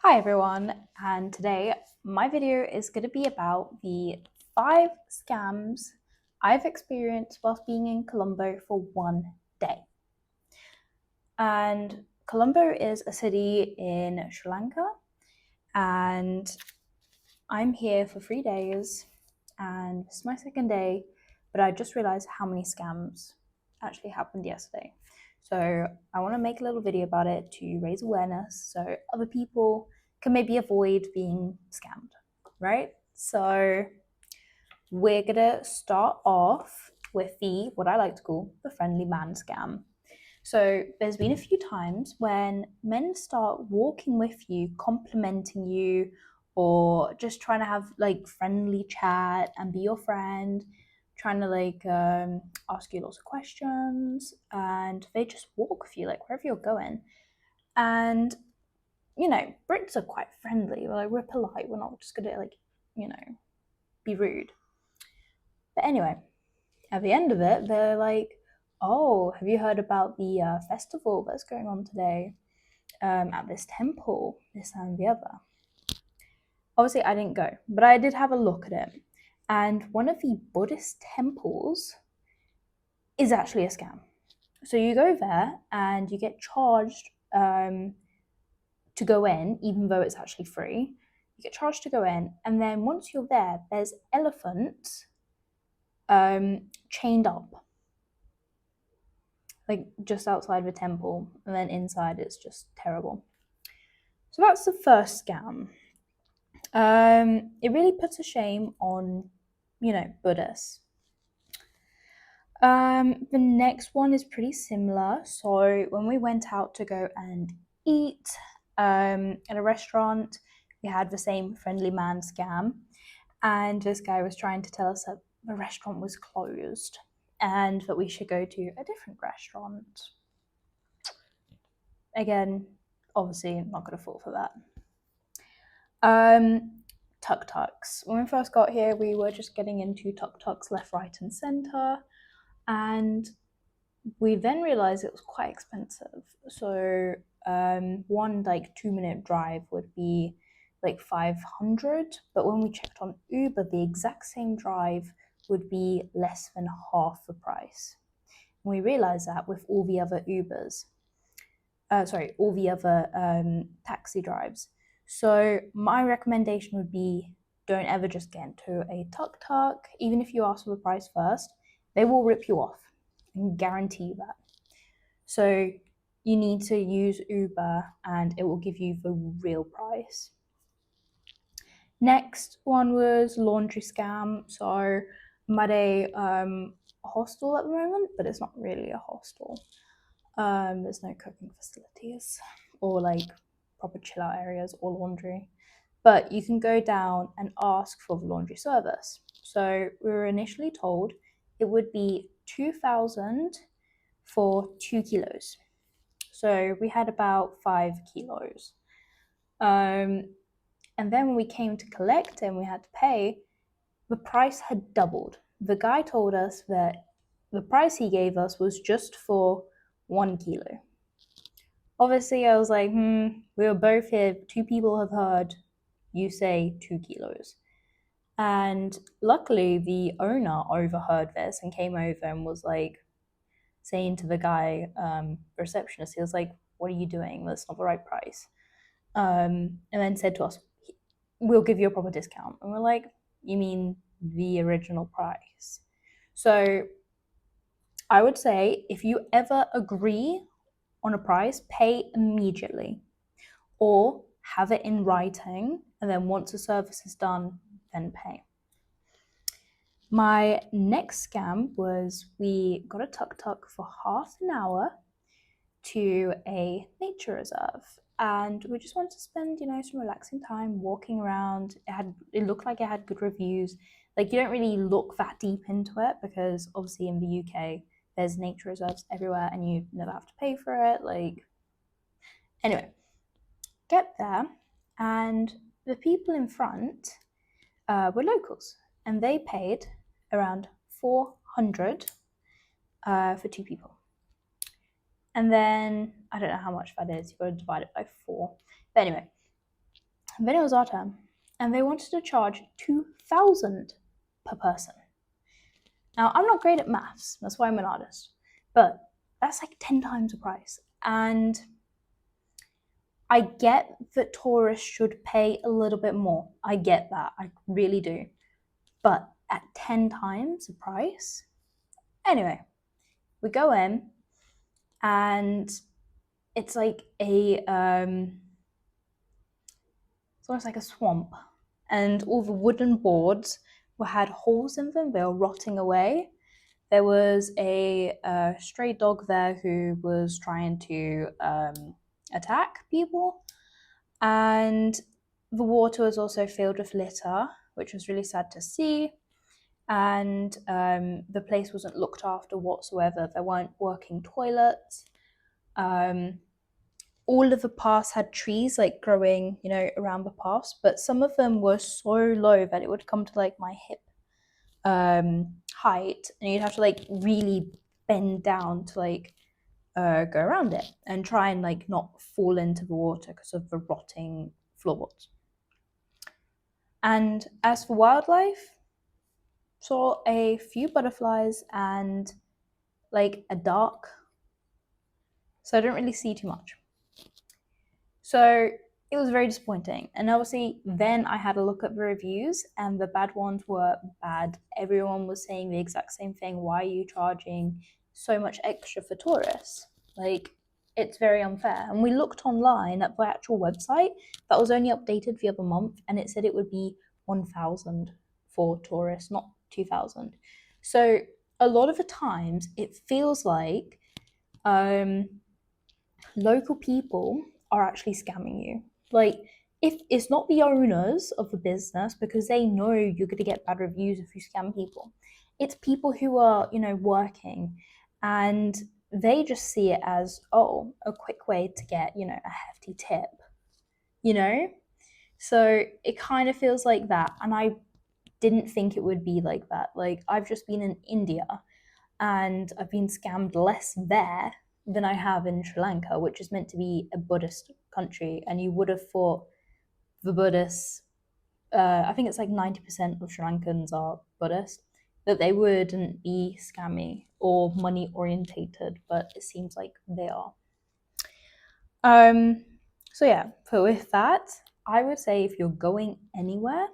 Hi everyone, and today my video is going to be about the 5 scams I've experienced whilst being in Colombo for one day. And Colombo is a city in Sri Lanka, and I'm here for 3 days, and it's my second day, but I just realized how many scams actually happened yesterday. So I want to make a little video about it to raise awareness so other people can maybe avoid being scammed, right? So we're gonna start off with what I like to call the friendly man scam. So there's been a few times when men start walking with you, complimenting you, or just trying to have like friendly chat and be your friend, trying to ask you lots of questions, and they just walk with you like wherever you're going. And Brits are quite friendly. We're polite. We're not just gonna be rude. But anyway, at the end of it, they're like, "Oh, have you heard about the festival that's going on today at this temple, this and the other?" Obviously, I didn't go, but I did have a look at it. And one of the Buddhist temples is actually a scam. So you go there and you get charged to go in, even though it's actually free. You get charged to go in, and then once you're there, there's elephants chained up, like just outside the temple, and then inside it's just terrible. So that's the first scam. It really puts a shame on, Buddhists. The next one is pretty similar. So when we went out to go and eat at a restaurant, we had the same friendly man scam, and this guy was trying to tell us that the restaurant was closed and that we should go to a different restaurant. Again, obviously, I'm not going to fall for that. Tuk-tuks. When we first got here, we were just getting into tuk-tuks left, right, and center, and we then realized it was quite expensive. So one 2-minute drive would be like 500, but when we checked on Uber, the exact same drive would be less than half the price. And we realized that with all the other all the other taxi drives. So my recommendation would be, don't ever just get into a tuk-tuk. Even if you ask for the price first, they will rip you off. I can guarantee you that. So you need to use Uber and it will give you the real price. Next one was laundry scam. So I'm at a hostel at the moment, but it's not really a hostel. There's no cooking facilities or proper chill out areas or laundry. But you can go down and ask for the laundry service. So we were initially told it would be 2,000 for 2 kilos. So we had about 5 kilos. And then when we came to collect and we had to pay, the price had doubled. The guy told us that the price he gave us was just for 1 kilo. Obviously, I was like, we were both here. 2 people have heard you say 2 kilos. And luckily, the owner overheard this and came over and was like saying to the guy, receptionist, he was like, "What are you doing? That's not the right price." And then said to us, "We'll give you a proper discount." And we're like, "You mean the original price?" So I would say if you ever agree on a price, pay immediately or have it in writing, and then once the service is done, then pay. My next scam was we got a tuk-tuk for half an hour to a nature reserve, and we just wanted to spend some relaxing time walking around. It looked like it had good reviews. Like, you don't really look that deep into it because obviously in the UK there's nature reserves everywhere and you never have to pay for it. Anyway, get there, and the people in front were locals, and they paid around 400 for 2 people. And then I don't know how much that is. You've got to divide it by 4. But anyway, then it was our turn, and they wanted to charge 2,000 per person. Now, I'm not great at maths, that's why I'm an artist, but that's like 10 times the price. And I get that tourists should pay a little bit more. I get that, I really do. But at 10 times the price? Anyway, we go in, and it's like it's almost like a swamp, and all the wooden boards had holes in them. They were rotting away. There was a stray dog there who was trying to attack people, and the water was also filled with litter, which was really sad to see. And the place wasn't looked after whatsoever. There weren't working toilets. All of the paths had trees like growing, around the paths, but some of them were so low that it would come to like my hip height, and you'd have to like really bend down to like go around it and try and like not fall into the water because of the rotting floorboards. And as for wildlife, saw a few butterflies and like a duck, so I didn't really see too much. So it was very disappointing. And obviously, then I had a look at the reviews, and the bad ones were bad. Everyone was saying the exact same thing. Why are you charging so much extra for tourists? Like, it's very unfair. And we looked online at the actual website that was only updated the other month, and it said it would be 1,000 for tourists, not 2,000. So a lot of the times it feels like local people are actually scamming you. Like, if it's not the owners of the business, because they know you're going to get bad reviews if you scam people, it's people who are, working, and they just see it as, oh, a quick way to get, a hefty tip, So it kind of feels like that. And I didn't think it would be like that. Like, I've just been in India, and I've been scammed less there than I have in Sri Lanka, which is meant to be a Buddhist country. And you would have thought the Buddhists, I think it's like 90% of Sri Lankans are Buddhist, that they wouldn't be scammy or money orientated, but it seems like they are. So yeah, but with that, I would say if you're going anywhere,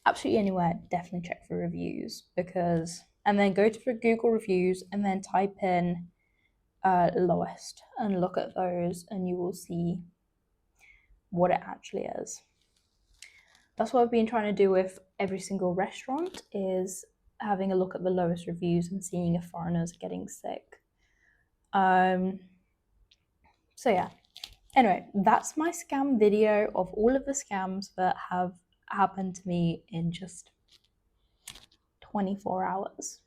absolutely anywhere, definitely check for reviews, and then go to the Google reviews and then type in lowest and look at those, and you will see what it actually is. That's what I've been trying to do with every single restaurant, is having a look at the lowest reviews and seeing if foreigners are getting sick. So yeah, anyway, that's my scam video of all of the scams that have happened to me in just 24 hours.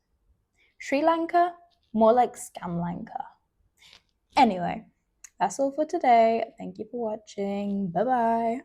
Sri Lanka, more like Scam Lanka. Anyway, that's all for today. Thank you for watching. Bye bye.